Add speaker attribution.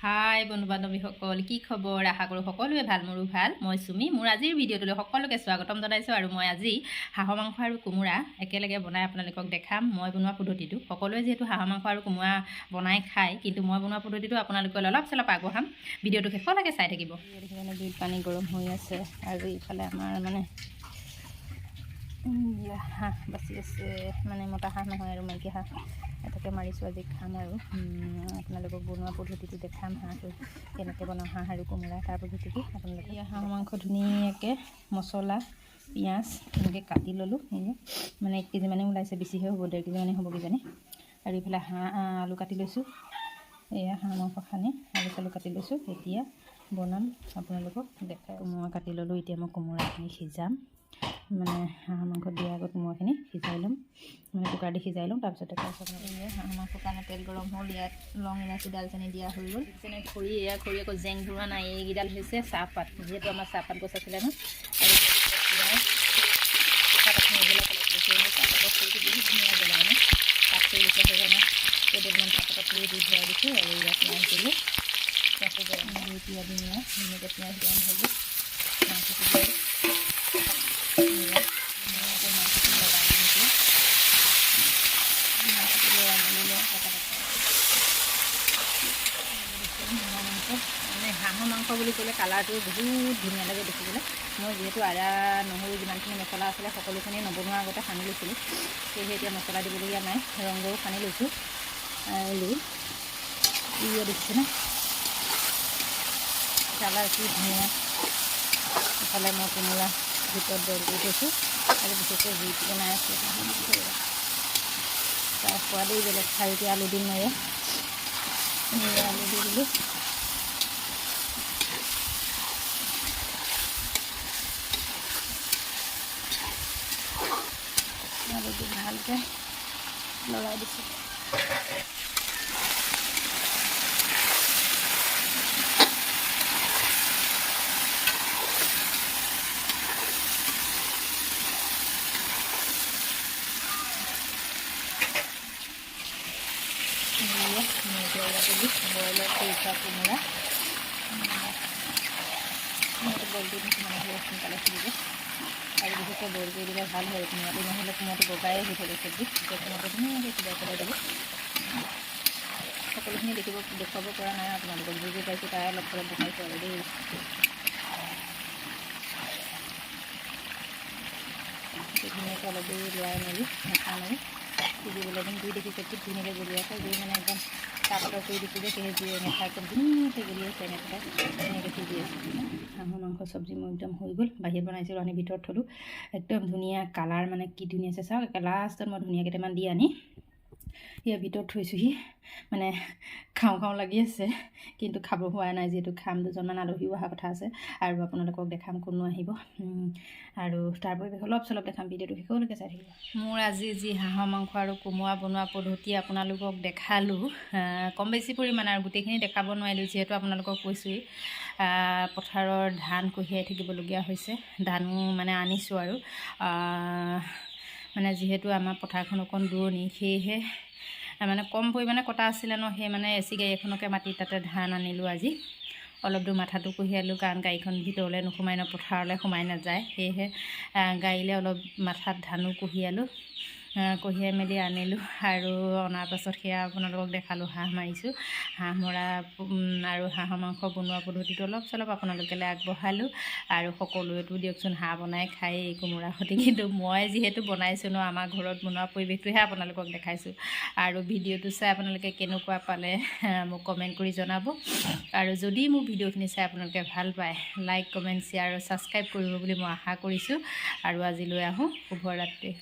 Speaker 1: হাই বন্ধু বান্ধৱীসকল, কি খবৰ? আশা কৰোঁ সকলোৱে ভাল। মোৰো ভাল। মই চুমি। মোৰ আজিৰ ভিডিঅ'টোলৈ সকলোকে স্বাগতম জনাইছোঁ। আৰু মই আজি হাঁহৰ মাংস আৰু কোমোৰা একেলগে বনাই আপোনালোকক দেখাম। মই বনোৱা পদ্ধতিটো, সকলোৱে যিহেতু হাঁহৰ মাংস আৰু কোমোৰা বনাই খায়, কিন্তু মই বনোৱা পদ্ধতিটো আপোনালোকে অলপ চলপ আগবঢ়াম। ভিডিঅ'টো শেষলৈকে চাই থাকিব। দুই পানী গৰম হৈ আছে আৰু ইফালে আমাৰ হাঁহ বাচি আছে, মতা হাঁহ নহয় আৰু মাইকী হাঁহ এটাকে মাৰিছোঁ। আজি খাম আৰু আপোনালোকক বনোৱা পদ্ধতিটো দেখাম। হাঁহটো কেনেকৈ বনাওঁ, হাঁহ আৰু কোমোৰা তাৰ পদ্ধতিটো আপোনালোকে। হাঁহৰ মাংস ধুনীয়াকৈ মছলা পিঁয়াজ এনেকৈ কাটি ল'লোঁ। 1 কেজি মানে ওলাইছে, বেছিহে হ'ব, 1.5 কেজি মানে হ'ব কিজানি। আৰু ইফালে আলু কাটি লৈছোঁ। এয়া হাঁহ মাংস খানি আলু চালু কাটি লৈছোঁ। এতিয়া বনাম, আপোনালোকক দেখাই। কোমোৰা কাটি ল'লোঁ। এতিয়া মই কোমোৰাখিনি সিজাম। হাঁহ মাংস দিয়াৰ আগত কোমোৰাখিনি সিজাই ল'ম, কুকাৰ দি সিজাই ল'ম। তাৰপিছতে হাঁহ মাংসৰ কাৰণে তেল গৰম হ'ল। ইয়াত লং ইলাচি দালচেনি দিয়া হৈ গ'ল। যেনে খৰি, খৰি আকৌ জেং ধৰোৱা নাই। এইকেইডাল হৈছে চাহপাত, যিহেতু আমাৰ চাহপাত গছ আছিলে ন। আৰু চাহপাতৰ খৰিটো বহুত ধুনীয়া জ্বলায় ন। পাত খৰি দিছে সেইকাৰণে কেইডালমান চাহপাতৰ খৰি দি ধুৱাই দিছোঁ। আৰু ইয়াত পিঁয়াজ দিলোঁ। পিঁয়াজটো গৰম দি পিঁয়াজ ধুনীয়াকৈ পিঁয়াজ গৰম হৈ গ'ল। মাংসটো দিলোঁ। হাঁহৰ মাংস বুলি ক'লে কালাৰটো বহুত ধুনীয়া লাগে দেখিবলৈ। মই যিহেতু আদা নহৰু যিমানখিনি মছলা আছিলে সকলোখিনি নবনোৱাৰ আগতে সানি লৈছিলোঁ, সেয়েহে এতিয়া মছলা দিবলগীয়া নাই। ৰংঘৰো সানি লৈছোঁ। আৰু দেখিছেনে কালাৰ কি ধুনীয়া। ইফালে মই কোমোৰা ভিতৰত বইল কৰি থৈছোঁ আৰু বিশেষকৈ জুইত বনাই আছোঁ। তাৰ সোৱাদেই বেলেগ। খাৰুতি আলু দিম মই, আলু দি দিলোঁ। আলুটো ভালকৈ লৰাই দিছোঁ। বইলৰ খৰিচা কোমোৰা বইল কৰি দিছোঁ, সোনকালে সিজিব। আৰু বিশেষকৈ বইল কৰি দিলে ভাল হয় কোমোৰাটো, নহ'লে কোমোৰাটো বগাই হৈ থাকে চব্জি। এতিয়া কোমোৰাটো ধুনীয়াকৈ সিজাই পেলাই দিব। সকলোখিনি দেখুৱাব পৰা নাই আপোনালোকক, যি পাইছোঁ তাই অলপ চলপ দেখাইছোঁ আৰু দেই। ধুনীয়াকৈ অলপ দেৰি লৰাই মেলি মাথা মাৰি সিজিবলৈ দিম। জুই দেখিছে কি ধুনীয়াকৈ গলি আছে। জুই একদম চাহপাতৰ কৰি দিছোঁ যে, সেই জুই এনেকৈ একদম ধুনীয়াকৈ গলি আছে। এনেকৈ ধুনীয়াকৈ সিজি আছে। হাঁহৰ মাংস চব্জি মোৰ একদম হৈ গ'ল। বাহিৰত বনাইছিলোঁ, আনি ভিতৰত থলোঁ। একদম ধুনীয়া কালাৰ, কি ধুনীয়া আছে চাওক। লাষ্টত মই ধুনীয়া কেইটামান দি আনি ইয়াৰ ভিতৰত থৈছোঁহি। খাওঁ লাগি আছে, কিন্তু খাব হোৱা নাই। যিহেতু খাম, দুজনমান আলহীও অহা কথা আছে। আৰু আপোনালোকক দেখাম কোনো আহিব, আৰু তাৰ পৰিৱেশ অলপ চলপ দেখাম। ভিডিঅ'টো শেষলৈকে চাই থাকিব। মোৰ আজি যি হাঁহৰ মাংস আৰু কোমোৰা বনোৱা পদ্ধতি আপোনালোকক দেখালোঁ, কম বেছি পৰিমাণে, আৰু গোটেইখিনি দেখাব নোৱাৰিলোঁ যিহেতু আপোনালোকক কৈছোঁৱেই পথাৰৰ ধান কঢ়িয়াই থাকিবলগীয়া হৈছে। ধানো আনিছোঁ আৰু যিহেতু আমাৰ পথাৰখন অকণ দূৰণি, সেয়েহে কম পৰিমাণে কটা আছিলে ন। সেই এচি গাড়ী এখনকে মাতি তাতে ধান আনিলোঁ আজি। অলপ দূৰ মাথাটো কঢ়িয়ালোঁ, কাৰণ গাড়ীখন ভিতৰলৈ নোসোমাই ন, পথাৰলৈ সোমাই নাযায়। সেয়েহে গাড়ীলৈ অলপ মাথাত ধানো কঢ়িয়ালোঁ। কঢ়িয়াই মেলি আনিলোঁ, আৰু অনাৰ পাছত সেয়া আপোনালোকক দেখালোঁ। হাঁহ মাৰিছোঁ, হাঁহ মৰা আৰু হাঁহৰ মাংস বনোৱা পদ্ধতিটো অলপ চলপ আপোনালোকলৈ আগবঢ়ালোঁ। আৰু সকলোৱেতো দিয়কচোন হাঁহ বনাই খায় এই কোমোৰা সৈতে, কিন্তু মই যিহেতু বনাইছোঁ ন, আমাৰ ঘৰত বনোৱা পৰিৱেশটোহে আপোনালোকক দেখাইছোঁ। আৰু ভিডিঅ'টো চাই আপোনালোকে কেনেকুৱা পালে মোক কমেণ্ট কৰি জনাব। আৰু যদি মোৰ ভিডিঅ'খিনি চাই আপোনালোকে ভাল পায়, লাইক কমেণ্ট শ্বেয়াৰ আৰু ছাবস্ক্ৰাইব কৰিব বুলি মই আশা কৰিছোঁ। আৰু আজিলৈ আহোঁ, শুভৰাত্ৰি।